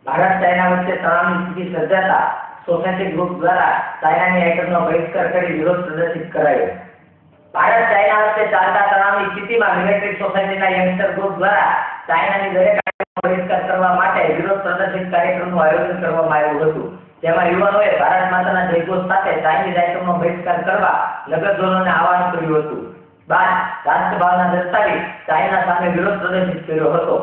Bharat China વચ્ચે તણાવની સ્થિતિ સર્જાતા સોસાયટી ગ્રુપ દ્વારા ચાઇનાની આઇટમનો બહિષ્કાર કરી વિરોધ પ્રદર્શિત કરાયો। ભારત ચાઇના વચ્ચે ચાલતા તણાવની સ્થિતિમાં મિલિટરી સોસાયટીના યંગસ્ટર ગ્રુપ દ્વારા ચાઇનાની દરેક આઇટમનો બહિષ્કાર કરવા માટે વિરોધ પ્રદર્શિત કાર્યક્રમનું આયોજન કરવામાં આવ્યું હતું, જેમાં યુવાનોએ ભારત માતાના જયઘોષ સાથે ચાઇનીઝ આઇટમનો બહિષ્કાર કરવા નગરજનોને આહવાન કર્યું હતું। બાદ રાષ્ટ્રભાવના દર્શાવી ચાઇના સામે વિરોધ પ્રદર્શિત કર્યો હતો।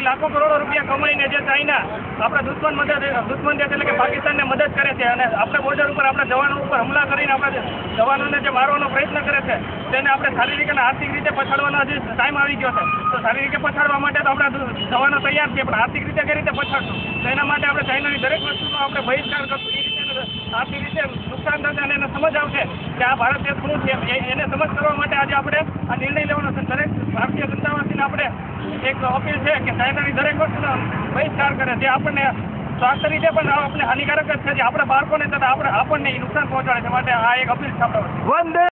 लाखों करोड़ों रुपया कमाईने जे चाइना अपना दुश्मन देश એટલે કે પાકિસ્તાનને મદદ કરે છે અને આપણે બોર્ડર ઉપર આપણા જવાનો ઉપર હુમલા કરીને આપણા જવાનોને જે મારવાનો પ્રયત્ન કરે છે તેને આપણે શારીરિક અને આર્થિક રીતે પછાડવાનો જે ટાઈમ આવી ગયો છે, તો શારીરિક રીતે પછાડવા માટે તો આપણા જવાનો તૈયાર છે, પણ આર્થિક રીતે કઈ રીતે પછાડશું? તો એના માટે આપણે ચાઇનાની દરેક વસ્તુનો આપણે બહિષ્કાર કરશું। એ રીતે આર્થિક રીતે નુકસાન થશે અને એને સમજ આવશે કે આ ભારત દેશ શું છે, એને સમજ કરવા માટે આજે આપણે આ નિર્ણય લેવાનો છે। દરેક ભારતીય જનતા પાર્ટીને આપણે એક અપીલ છે કે ચાઇનાની દરેક વસ્તુનો બહિષ્કાર કરે, જે આપણને સ્વાસ્થ્ય રીતે પણ આપણે હાનિકારક જ છે, જે આપણા બાળકોને તથા આપણને નુકસાન પહોંચાડે છે। માટે આ એક અપીલ છે આપણે।